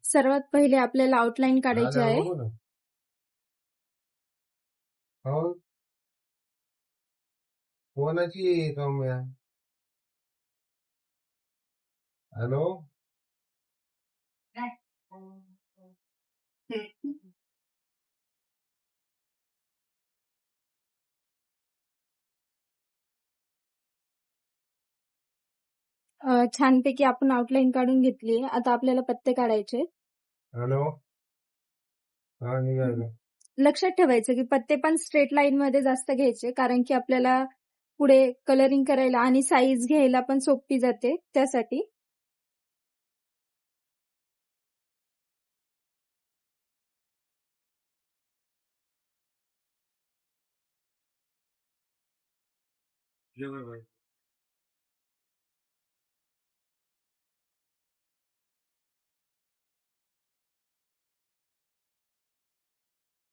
सर्वात पहिले आपल्याला आउटलाईन काढायची आहे. कोणाची काम्या? हॅलो, छानपैकी आपण आउटलाईन काढून घेतली. आता आपल्याला पत्ते काढायचे. हॅलो, हा निघायला. लक्षात ठेवायचं की पत्ते पण स्ट्रेट लाईन मध्ये जास्त घ्यायचे, कारण की आपल्याला पुढे कलरिंग करायला आणि साईज घ्यायला पण सोपी जाते त्यासाठी.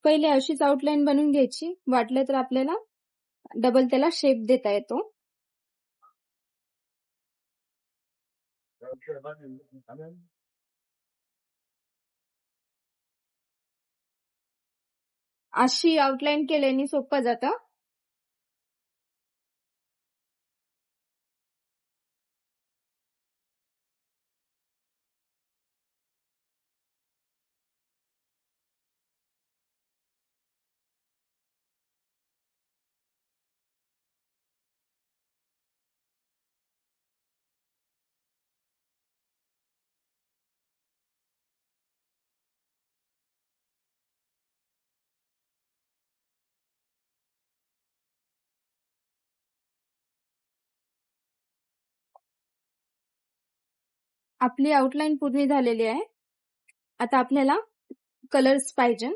पहिले अशीच आउटलाईन बनवून घ्यायची. वाटलं तर आपल्याला डबल त्याला शेप देता येतो. अशी आउटलाईन केल्याने सोपं जातं. आपली आउटलाईन पूर्ण झालेली आहे. आता आपल्याला कलर्स पाहिजे.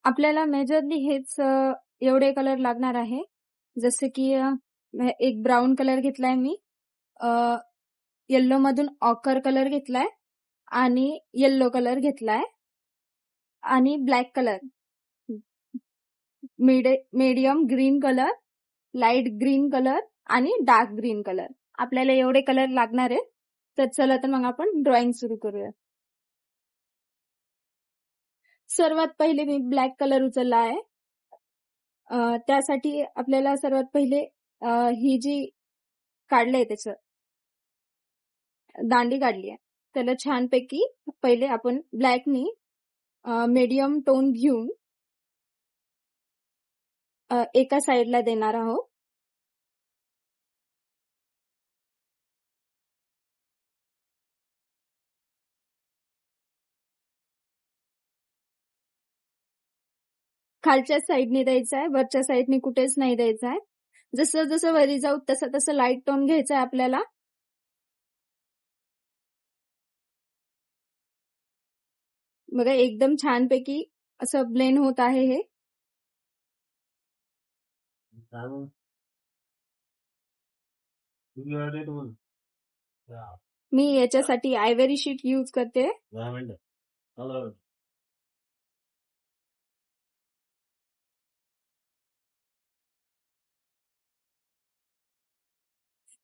आपल्याला मेजरली हेच एवढे कलर लागणार आहे. जसे की एक ब्राऊन कलर घेतलाय मी, येल्लो मधून ऑकर कलर घेतलाय आणि येल्लो कलर घेतलाय आणि black colour, medium green colour, light green colour आणि डार्क ग्रीन कलर. आपल्याला एवढे कलर लागणार आहे. तर चला तर मग आपण ड्रॉइंग सुरू करूया. सर्वात पहिले मी ब्लॅक कलर उचलला आहे. त्यासाठी आपल्याला सर्वात पहिले ही जी काढलंय त्याचं दांडी काढली आहे, त्याला छानपैकी पहिले आपण ब्लॅकनी मीडियम टोन घेऊन एका साइडला देणार आहोत. खालच्या साइडने द्यायचा आहे, वरच्या साइडने कुठेच नाही द्यायचा आहे. जसं जसं वरी जाऊ तसं तसं लाईट टोन घ्यायचा आहे आपल्याला. बघा एकदम छानपैकी असं ब्लेंड होत आहे हे. मी याच्यासाठी आयव्हरी शीट यूज करते.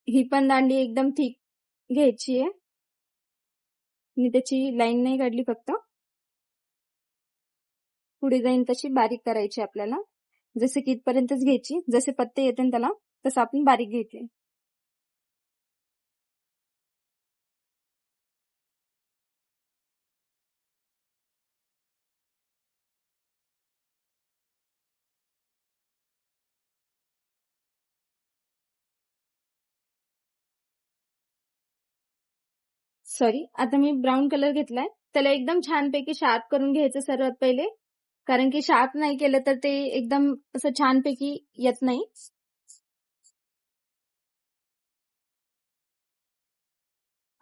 ही पण दांडी एकदम थिक घ्यायची आहे. मी त्याची लाईन नाही काढली, फक्त पुढे जाईन तशी बारीक करायची आपल्याला. जसे की इथपर्यंतच घ्यायची. जसे पत्ते येते त्याला तसं आपण बारीक घ्यायचे. सॉरी, आता मी ब्राऊन कलर घेतलाय. त्याला एकदम छानपैकी शार्प करून घ्यायचं सर्वात पहिले, कारण की शार्प नाही केलं तर ते एकदम असं छानपैकी येत नाही.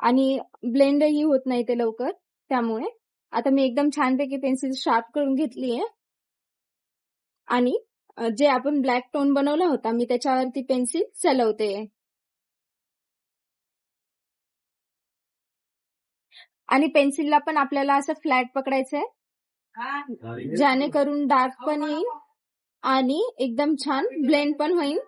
आणि ब्लेंडही होत नाही ते लवकर. त्यामुळे आता मी एकदम छानपैकी पेन्सिल शार्प करून घेतली आहे. आणि जे आपण ब्लॅक टोन बनवला होता मी त्याच्यावरती पेन्सिल चलवते. आणि पेन्सिलला पण आपल्याला असं फ्लॅट पकडायचंय, जेणेकरून डार्क पण येईल आणि एकदम छान ब्लेंड पण होईल.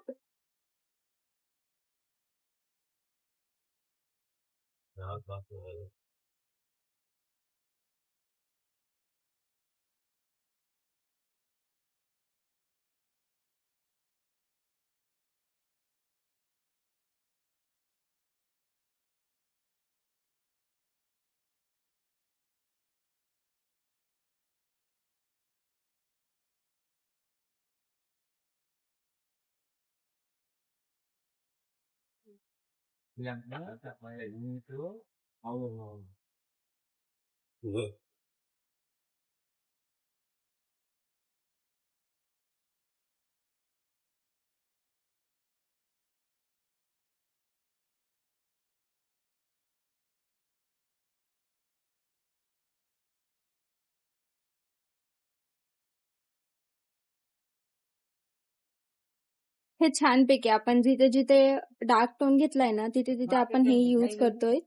हे छानपैकी आपण जिथे जिथे डार्क टोन घेतलाय ना तिथे तिथे आपण हे यूज करतोय.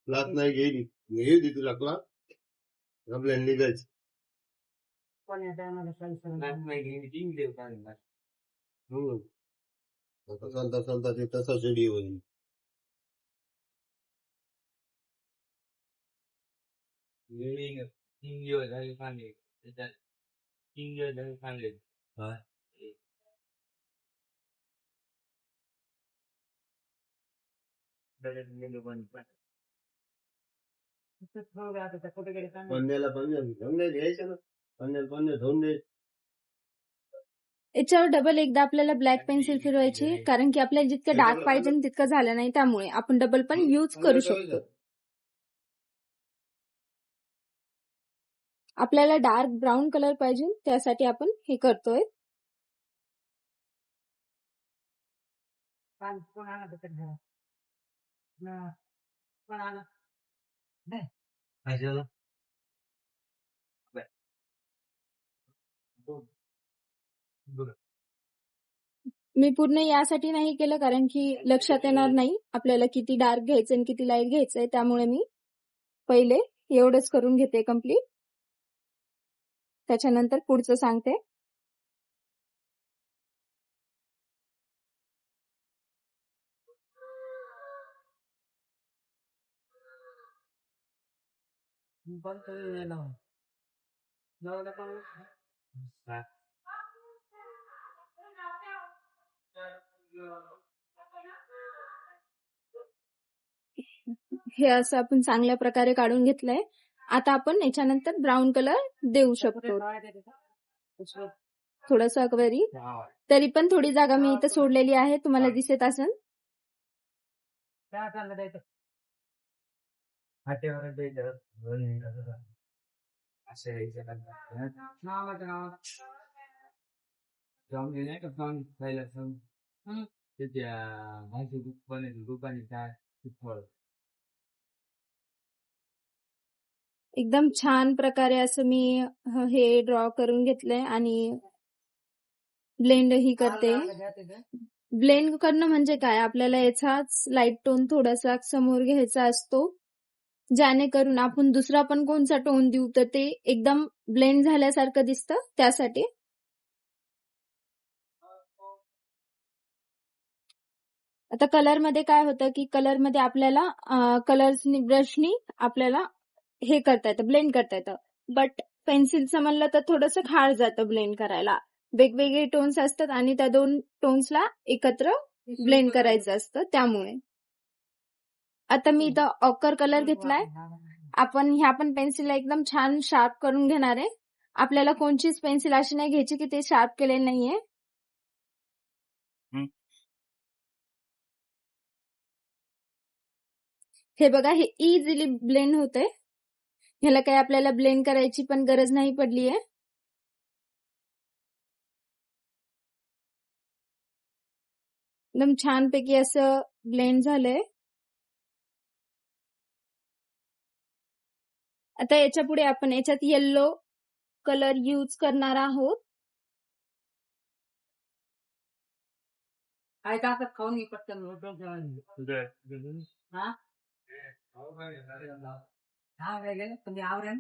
क्लास नाही गेली गेली तुला क्लास आपल्याला निघायचं आता चालता चालता ते तसाच रेडी होईल. हा. पन्न्याला पन्न्या घेऊन द्यायचं ना पन्न्याला पन्न्या धुवून द्यायचं. याच्यावर डबल एकदा आपल्याला ब्लॅक पेन्सिल फिरवायची, कारण की आपल्याला जितकं डार्क पाहिजे ना तितकं झालं नाही, त्यामुळे आपण डबल पण यूज करू शकतो. आपल्याला डार्क ब्राऊन कलर पाहिजे त्यासाठी आपण हे करतोय. मी पूर्ण यासाठी नाही केलं कारण की लक्षात येणार नाही आपल्याला किती डार्क घ्यायचं आणि किती लाईट घ्यायचंय, त्यामुळे मी पहिले एवढंच करून घेते कम्प्लीट, त्याच्यानंतर पुढचं सांगते. हे असं आपण चांगल्या प्रकारे काढून घेतलंय. आता आपण याच्यानंतर ब्राऊन कलर देऊ शकतो. थोडस अकवरी, तरी पण थोडी जागा मी इथं सोडलेली आहे, तुम्हाला दिसत असेल. एकदम छान प्रकारे असं मी हे ड्रॉ करून घेतलंय आणि ब्लेंड ही करते. ब्लेंड करणं म्हणजे काय, आपल्याला याचाच लाईट टोन थोडासा समोर घ्यायचा असतो, जेणेकरून आपण दुसरा पण कोणता टोन देऊ तर ते एकदम ब्लेंड झाल्यासारखं दिसतं, त्यासाठी. आता कलर मध्ये काय होतं की कलर मध्ये आपल्याला कलर्सनी ब्रशनी आपल्याला हे करता येतं, ब्लेंड करता येतं, बट पेन्सिलचं म्हणलं तर थोडंसं हार्ड जातं ब्लेंड करायला. वेगवेगळे टोन्स असतात आणि त्या दोन टोन्सला एकत्र ब्लेंड करायचं असतं, त्यामुळे. आता मी इथं ऑकर कलर घेतलाय. आपण ह्या पण पेन्सिलला एकदम छान शार्प करून घेणार आहे. आपल्याला कोणतीच पेन्सिल अशी नाही घ्यायची की ते शार्प केलेलं नाहीये. हे बघा, हे इझिली ब्लेंड होते. ह्याला काही आपल्याला ब्लेंड करायची पण गरज नाही पडली आहे. एकदम छानपैकी असं ब्लेंड झालंय. आता याच्या पुढे आपण याच्यात येल्लो कलर यूज करणार आहोत. खाऊन पटकन आवरण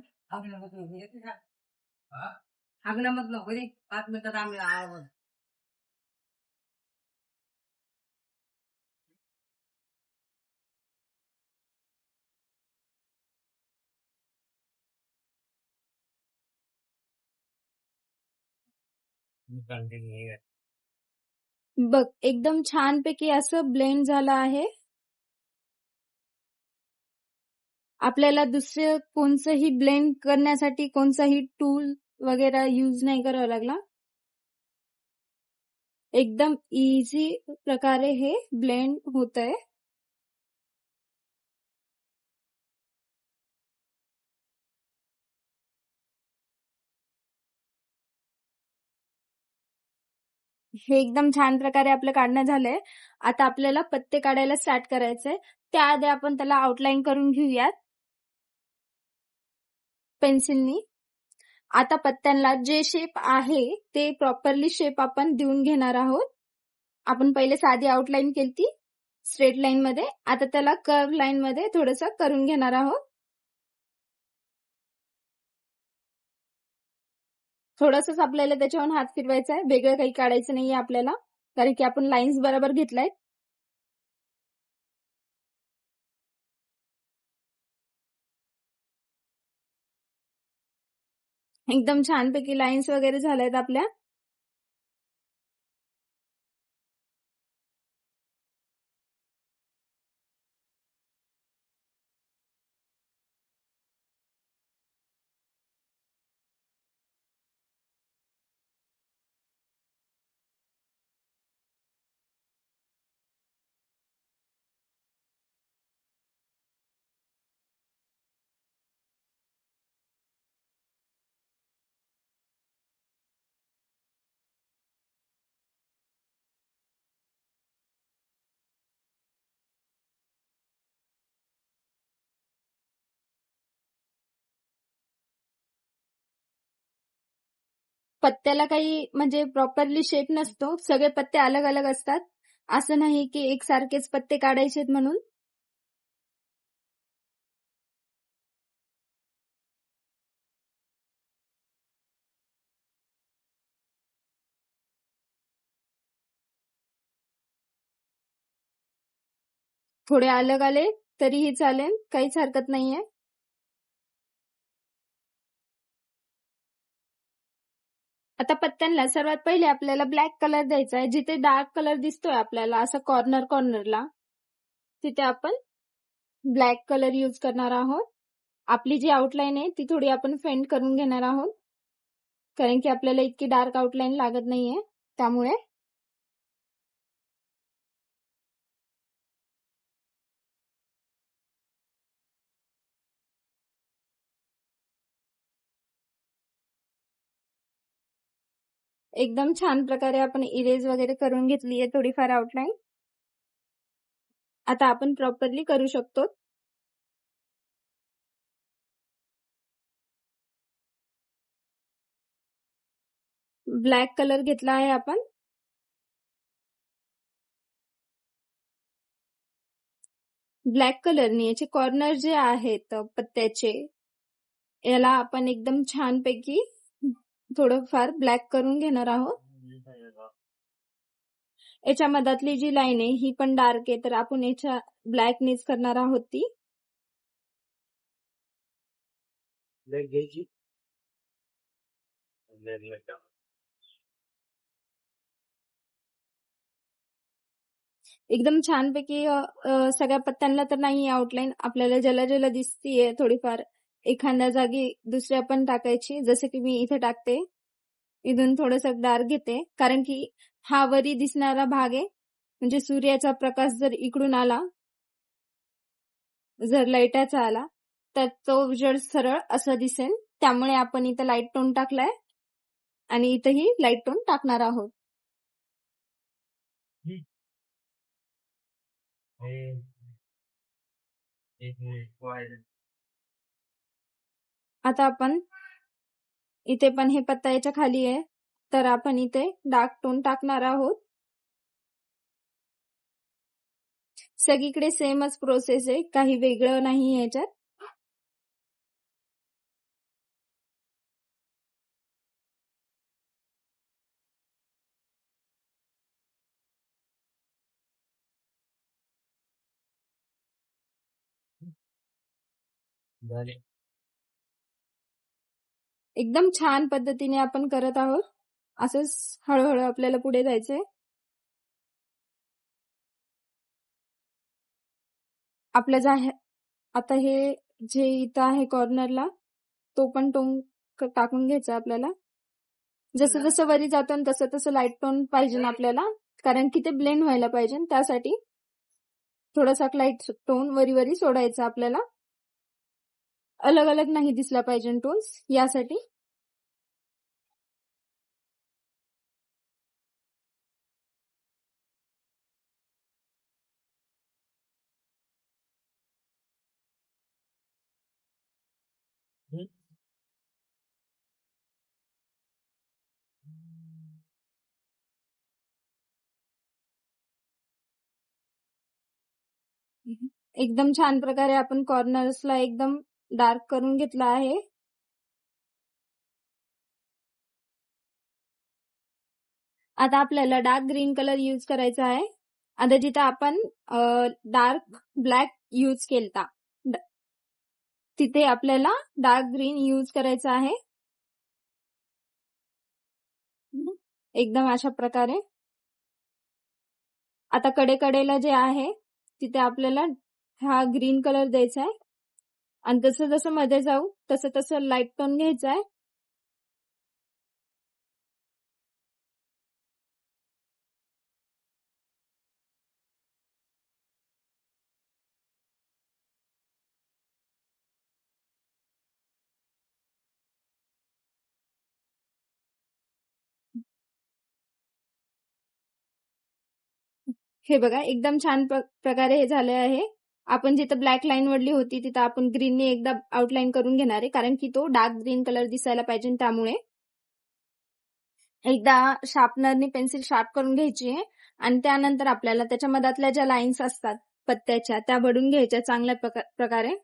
आगनामधलं होते 5 मिनिटात आम्ही आलो. बघ एकदम छानपैकी असं ब्लेंड झालं आहे. आपल्याला दुसरं कोणचंही ब्लेंड करण्यासाठी कोणताही टूल वगैरे यूज नाही करावा लागला. एकदम इझी प्रकारे हे ब्लेंड होतंय. हे एकदम छान प्रकारे आपलं काढणं झालंय. आता आपल्याला पत्ते काढायला स्टार्ट करायचंय. त्याआधी आपण त्याला आउटलाईन करून घेऊयात पेन्सिलनी. आता पत्त्यांना जे शेप आहे ते प्रॉपरली शेप आपण देऊन घेणार आहोत. आपण पहिले साधी आउटलाईन केली स्ट्रेट लाईन मध्ये, आता त्याला कर्व लाईन मध्ये थोडंसं करून घेणार आहोत. थोडंसंच आपल्याला त्याच्यावर हात फिरवायचा आहे, वेगळं काही काढायचं नाहीये आपल्याला, कारण की आपण लाईन्स बरोबर घेतलायत. एकदम छानपैकी लाईन्स वगैरे झाल्यात आपल्या. पत्त्याला काही म्हणजे प्रॉपरली शेप नसतो, सगळे पत्ते अलग अलग असतात. असं नाही की एकसारखेच पत्ते काढायचेत म्हणून. थोडे अलग आले तरीही चालेल, काहीच हरकत नाहीये. आता पत्त्यांना सर्वात पहिले आपल्याला ब्लॅक कलर द्यायचा आहे. जिथे डार्क कलर दिसतोय आपल्याला असं कॉर्नरला, तिथे आपण ब्लॅक कलर यूज करणार आहोत. आपली जी आउटलाईन आहे ती थोडी आपण फेंट करून घेणार आहोत, कारण की आपल्याला इतकी डार्क आउटलाईन लागत नाहीये. त्यामुळे एकदम छान प्रकारे आपण इरेज वगैरे करून घेतली आहे थोडीफार आउटलाईन. आता आपण प्रॉपरली करू शकतो. ब्लॅक कलर घेतला आहे आपण. ब्लॅक कलरने याचे कॉर्नर जे आहेत पत्त्याचे, याला आपण एकदम छानपैकी थोडंफार ब्लॅक करून घेणार आहोत. याच्या मधातली जी लाईन आहे ही पण डार्क आहे, तर आपण याच्या ब्लॅकनेच करणार आहोत ती. ब्लॅक घ्यायची. एकदम छानपैकी सगळ्या पत्त्यांना तर नाही आउटलाईन, आपल्याला ज्याला ज्याला दिसतीये थोडीफार एखाद्या जागी दुसऱ्या पण टाकायची. जसे की मी इथे टाकते, इथून थोडंसं डार्क घेते, कारण की हा वरी दिसणारा भाग आहे. म्हणजे सूर्याचा प्रकाश जर इकडून आला, जर लाईटाचा आला, तर तो उजेड सरळ असं दिसेल. त्यामुळे आपण इथं लाईट टोन टाकलाय आणि इथंही लाईट टोन टाकणार आहोत. आता आपण इथे पण हे पत्ता याच्या खाली आहे, तर आपण इथे डार्क टोन टाकणार आहोत. सगळीकडे सेमच प्रोसेस आहे, काही वेगळं नाही याच्यात. एकदम छान पद्धतीने आपण करत आहोत. असंच हळूहळू आपल्याला पुढे जायचंय. आपलं आता हे जे इथं आहे कॉर्नरला तो पण टोन टाकून घ्यायचा आपल्याला. जसं जसं वरी जातो तसं तसं लाईट टोन पाहिजे आपल्याला, कारण की ते ब्लेंड व्हायला पाहिजे. त्यासाठी थोडासा लाईट टोन वरी वरी सोडायचा आपल्याला. अलग अलग नाही दिसला पाहिजे टोन्स यासाठी. एकदम छान प्रकारे आपण कॉर्नर्सला एकदम डार्क करून घेतला आहे. आता आपल्याला डार्क ग्रीन कलर यूज करायचा आहे. आता जिथे आपण डार्क ब्लॅक यूज केलता तिथे आपल्याला डार्क ग्रीन यूज करायचा आहे. एकदम अशा प्रकारे. आता कडेकडेला जे आहे तिथे आपल्याला हा ग्रीन कलर द्यायचा आहे आणि जसं जसं मध्ये जाऊ तसं तसं लाईट टोन घ्यायचा आहे. हे बघा एकदम छान प्रकारे हे झाले आहे. आपण जिथं ब्लॅक लाईन वडली होती तिथं आपण ग्रीनने एकदा आउटलाईन करून घेणार आहे, कारण की तो डार्क ग्रीन कलर दिसायला पाहिजे. त्यामुळे एकदा शार्पनरने पेन्सिल शार्प करून घ्यायची आहे आणि त्यानंतर आपल्याला त्याच्या मधातल्या ज्या लाईन्स असतात पत्त्याच्या त्या बडून घ्यायच्या चांगल्या प्रकारे.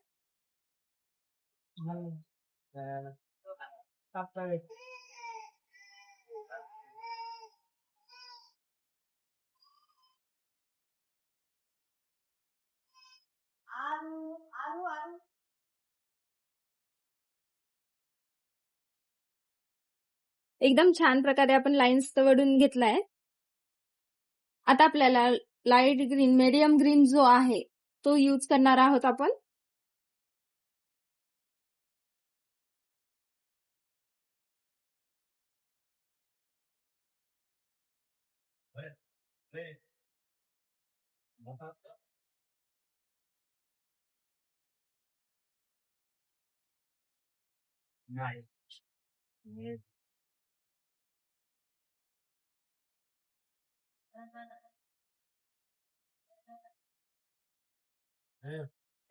एकदम छान प्रकारे आपण लाईन्स वडून घेतलाय. आता आपल्याला लाईट ग्रीन, मीडियम ग्रीन जो आहे तो यूज करणार आहोत आपण.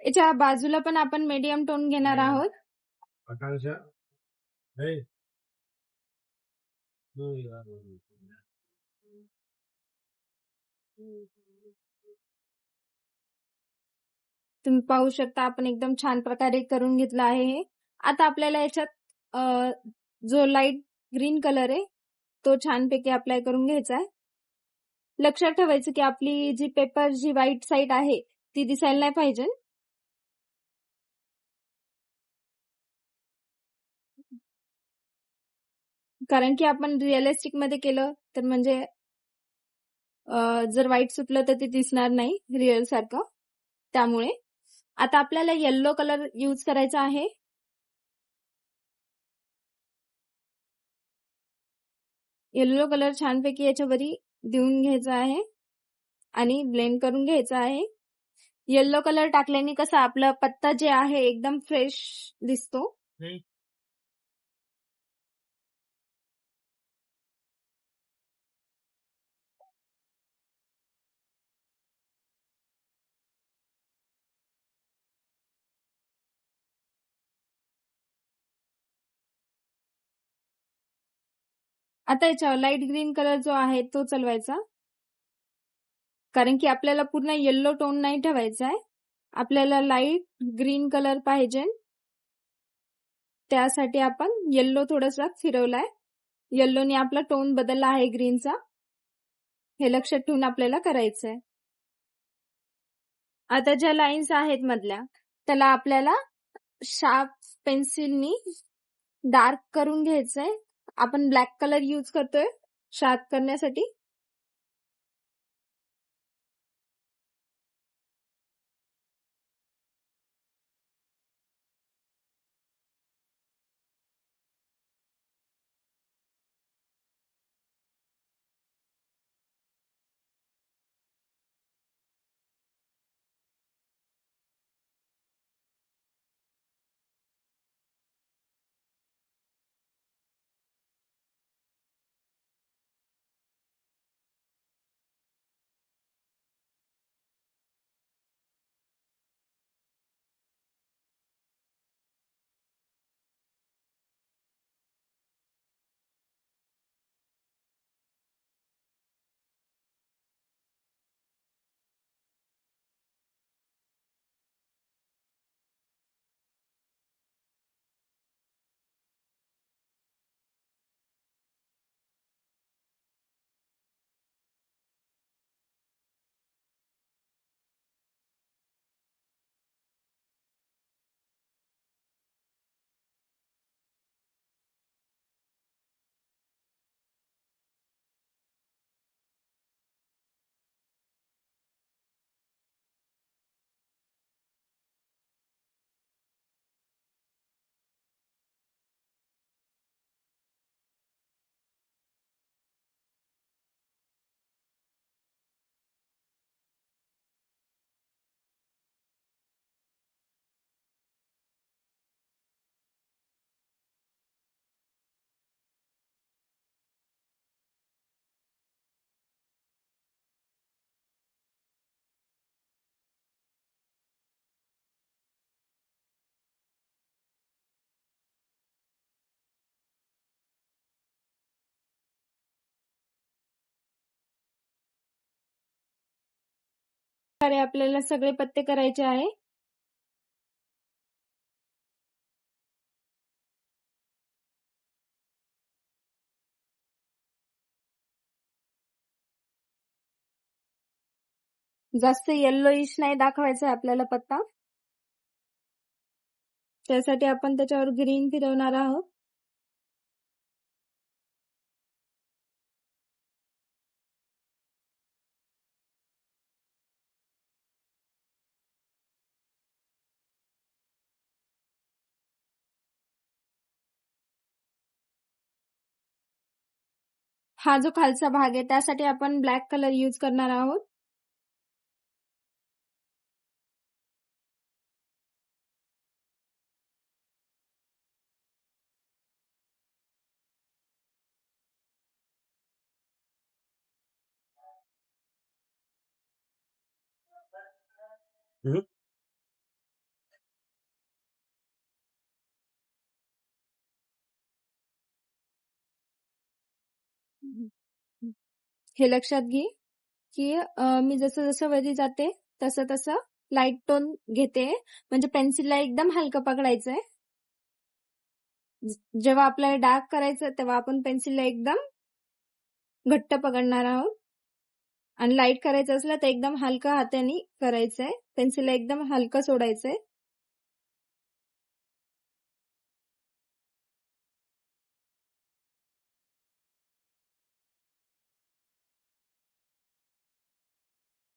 याच्या बाजूला पण आपण मीडियम टोन घेणार आहोत. तुम्ही पाहू शकता आपण एकदम छान प्रकारे करून घेतला आहे. आता आपल्याला याच्यात जो लाईट ग्रीन कलर आहे तो छानपैकी अप्लाय करून घ्यायचा आहे. लक्षात ठेवायचं की आपली जी पेपर जी व्हाईट साईड आहे ती दिसायला नाही पाहिजे. कारण की आपण रिअलिस्टिक मध्ये केलं तर म्हणजे जर व्हाईट सुटलं तर ते दिसणार नाही रिअल सारखं. त्यामुळे आता आपल्याला येल्लो कलर यूज करायचा आहे. येल्लो कलर छानपैकी याच्यावरी देऊन घ्यायचा आहे आणि ब्लेंड करून घ्यायचा आहे. येल्लो कलर टाकल्याने कसं आपला पत्ता जे आहे एकदम फ्रेश दिसतो. आता याच्यावर लाईट ग्रीन कलर जो आहे तो चलवायचा, कारण की आपल्याला पूर्ण येल्लो टोन नाही ठेवायचा आहे. आपल्याला लाईट ग्रीन कलर पाहिजे. त्यासाठी आपण येल्लो थोडासा फिरवलाय. येल्लोने आपला टोन बदलला आहे ग्रीनचा. हे लक्षात ठेवून आपल्याला करायचंय. आता ज्या लाईन्स आहेत मधल्या त्याला आपल्याला शार्प पेन्सिलनी डार्क करून घ्यायचंय. आपण ब्लॅक कलर यूज करतोय शार्प करण्यासाठी. आपल्याला सगळे पत्ते करायचे आहे. जास्त येल्लोइश नाही दाखवायचा आपल्याला पत्ता. त्यासाठी आपण त्याच्यावर ग्रीन फिरवणार आहोत. हा जो खालचा भाग आहे त्यासाठी आपण ब्लॅक कलर यूज करणार आहोत. हम्म. हे लक्षात घे की मी जसं जसं वरी जाते तसं तसं लाईट टोन घेते, म्हणजे पेन्सिलला एकदम हलकं पकडायचंय. जेव्हा आपल्याला डार्क करायचं तेव्हा आपण पेन्सिलला एकदम घट्ट पकडणार आहोत, आणि लाईट करायचं असलं तर एकदम हलका हाताने करायचंय. पेन्सिलला एकदम हलकं सोडायचंय.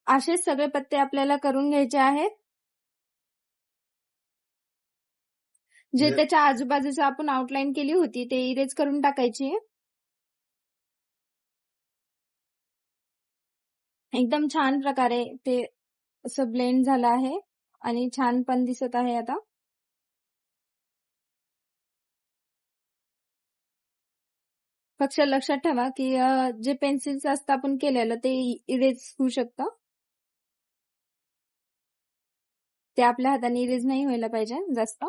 असे सगळे पत्ते आपल्याला करून घ्यायचे आहेत. जे त्याच्या आजूबाजूचं आपण आउटलाईन केली होती ते इरेज करून टाकायची. एकदम छान प्रकारे ते असं ब्लेंड झालं आहे आणि छान पण दिसत आहे आता. फक्त लक्षात ठेवा की जे पेन्सिल्स असतं आपण केलेलं ते इरेज होऊ शकतं. ते आपल्या हाताने इरेज नाही व्हायला पाहिजे जास्त.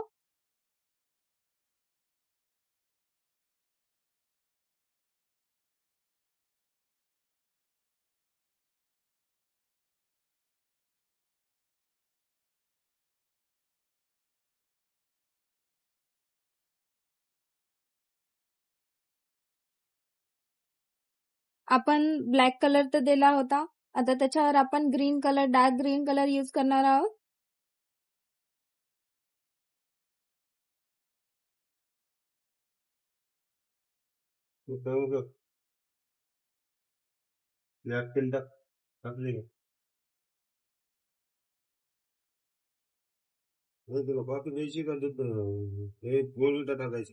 आपण ब्लॅक कलर तर दिला होता, आता त्याच्यावर आपण green colour, dark green colour use करणार आहोत. नॅपकिन टाकली का? तुला कॉफी द्यायची का दूध हे बोलून टाकायची?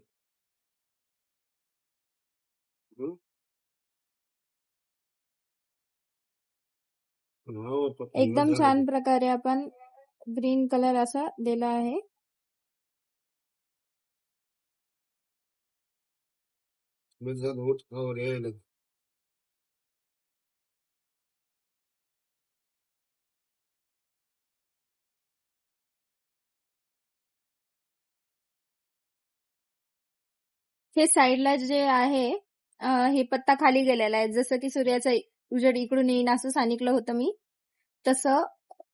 हं? हो एकदम झालं छान ते. प्रकारे आपण ग्रीन कलर असा दिला आहे. बस झालं होत खावर यायला. हे साईडला जे आहे हे पत्ता खाली गेलेला आहे. जसं की सूर्याचा उजेड इकडून येईन असं सांगितलं होतं मी. तसं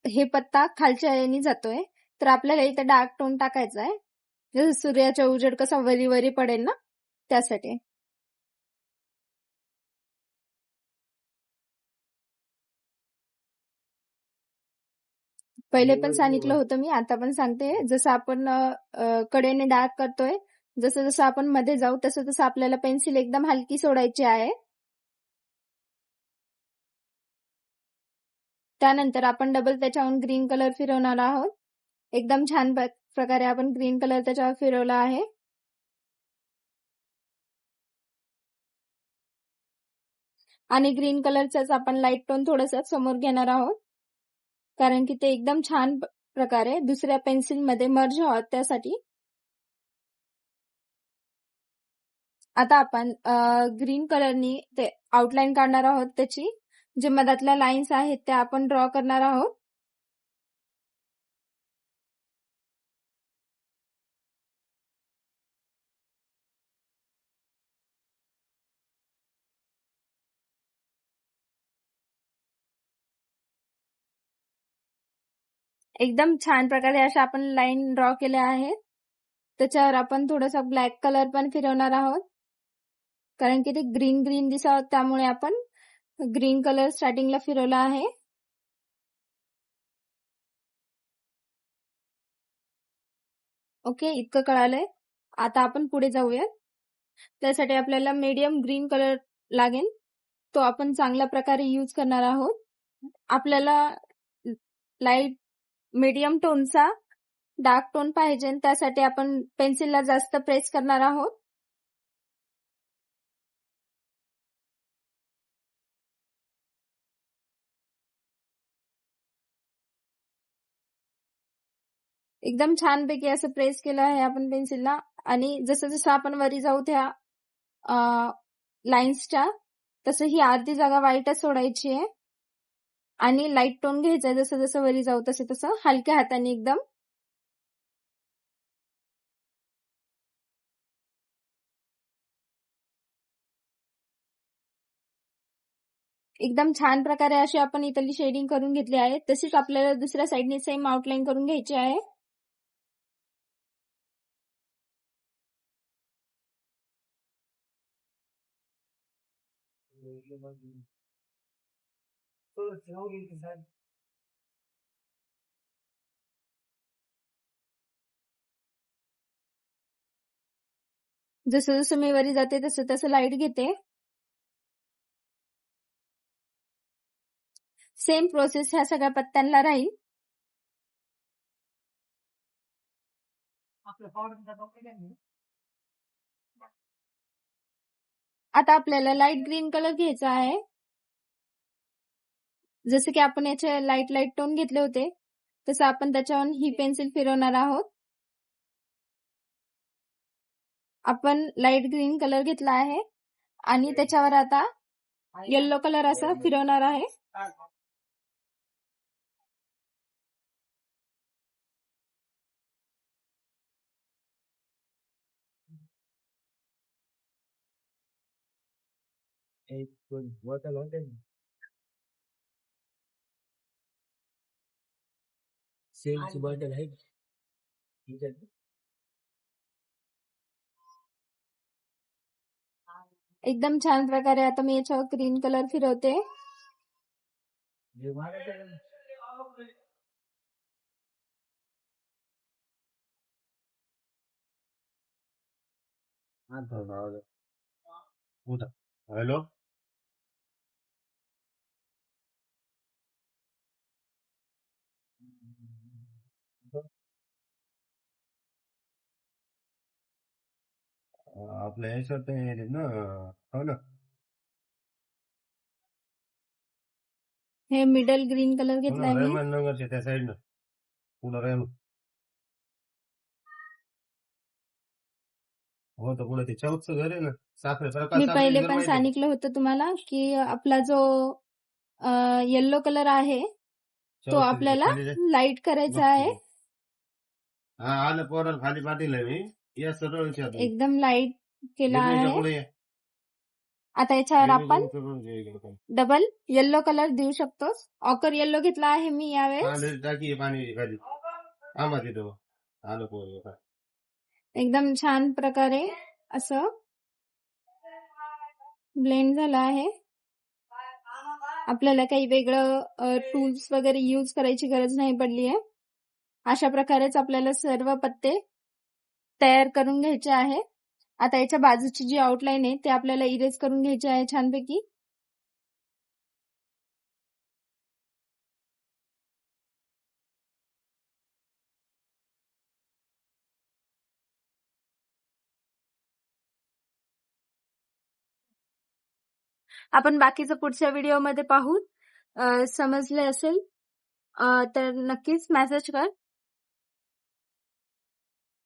हे पत्ता खालच्या याने जातोय. तर आपल्याला इथं डार्क टोन टाकायचा आहे. जसं सूर्याचा उजेड कसा वरी वरी पडेल ना त्यासाठी. पहिले पण सांगितलं होतं मी, आता पण सांगते. जसं आपण कडेने डार्क करतोय, जसं जसं आपण मध्ये जाऊ तसं तसं आपल्याला पेन्सिल एकदम हलकी सोडायची आहे. त्यानंतर आपण डबल त्याच्याहून ग्रीन कलर फिरवणार आहोत. एकदम छान प्रकारे आपण ग्रीन कलर त्याच्यावर फिरवला आहे. आणि ग्रीन कलरचाच आपण लाईट टोन थोडंसं समोर घेणार आहोत. कारण की ते एकदम छान प्रकारे दुसऱ्या पेन्सिलमध्ये मर्ज व्हावं त्यासाठी. आता आपण ग्रीन कलरनी ते आउटलाईन काढणार आहोत त्याची. जे मधातल्या लाईन्स आहेत त्या आपण ड्रॉ करणार आहोत. एकदम छान प्रकारे अशा आपण लाईन ड्रॉ केल्या आहेत. त्याच्यावर आपण थोडासा ब्लॅक कलर पण फिरवणार आहोत. कारण की ते ग्रीन ग्रीन दिसावं त्यामुळे आपण ग्रीन कलर स्टार्टिंगला फिरवला आहे. ओके, इतकं कळालंय. आता आपण पुढे जाऊया. त्यासाठी आपल्याला मीडियम ग्रीन कलर लागेल. तो आपण चांगल्या प्रकारे यूज करणार आहोत. आपल्याला लाईट मीडियम टोनचा डार्क टोन पाहिजे, त्यासाठी आपण पेन्सिलला जास्त प्रेस करणार आहोत. एकदम छानपैकी असं प्रेस केलं आहे आपण पेन्सिलला. आणि जसं जसं आपण वरी जाऊ त्या लाईन्सच्या, तसं ही अर्धी जागा व्हाईटच सोडायची आहे. आणि लाईट टोन घ्यायचा जसं जसं वरी जाऊ तसं तसं हलक्या हाताने एकदम. एकदम छान प्रकारे अशी आपण इथली शेडिंग करून घेतली आहे. तशीच आपल्याला दुसऱ्या साईडने सेम आउटलाईन करून घ्यायची आहे. जसं जसं मी वरी जाते तसं तसं लाईट घेते. सेम प्रोसेस ह्या सगळ्या पत्त्यांना राहील. आपलं पावडर टाकलं का? आता आपल्याला लाईट ग्रीन कलर घ्यायचा आहे. जसं की आपण याचे लाईट लाईट टोन घेतले होते तसं आपण त्याच्यावर ही पेन्सिल फिरवणार आहोत. आपण लाईट ग्रीन कलर घेतला आहे आणि त्याच्यावर आता येलो कलर असा फिरवणार आहे. सेलची बॉटल आहे. एकदम छान प्रकारे आता मी याच्यावर ग्रीन कलर फिरवते. उदा हॅलो आपल्या ह्याच्यात ते हे ना हो ना हे मिडल ग्रीन कलर हो ना घेतलाय मी. रेहमान नगरच्या त्या साईडनं पुढं रेहमान हो तर पुढे ते चौकचं घर आहे ना साखरे प्रकाश मी साखरेचं पहिले घर पण माहिती आहे सांगितलं होतं तुम्हाला की आपला जो येल्लो कलर आहे का? तो चौकचं तिथे आपल्याला खाली जाय लाईट करायचा बघतो आहे. मी. हा आलं पोराला खाली पाठीला मी या सरळ विचारतो एकदम लाईट केला गिरणीच्या आहे. पुढे या आता याच्यावर आपण गिरणीच्या पुढे या इकडे. डबल येल्लो कलर देऊ शकतो. ऑकर येल्लो घेतला आहे मी यावेळेस. पाणी टाकी पाणी खाली आम्हा तिथं आलं पोर एकदम छान प्रकारे असं ब्लेंड झालं आहे. आपल्याला काही वेगळं टूल्स वगैरे यूज करायची गरज नाही पडली आहे. अशा प्रकारेच आपल्याला सर्व पत्ते तयार करून घ्यायचे आहे. आता याच्या बाजूची जी आउटलाईन आहे ते आपल्याला इरेज करून घ्यायची आहे छानपैकी. आपण बाकीचं पुढच्या व्हिडिओमध्ये पाहू. समजले असेल तर नक्कीच मेसेज कर.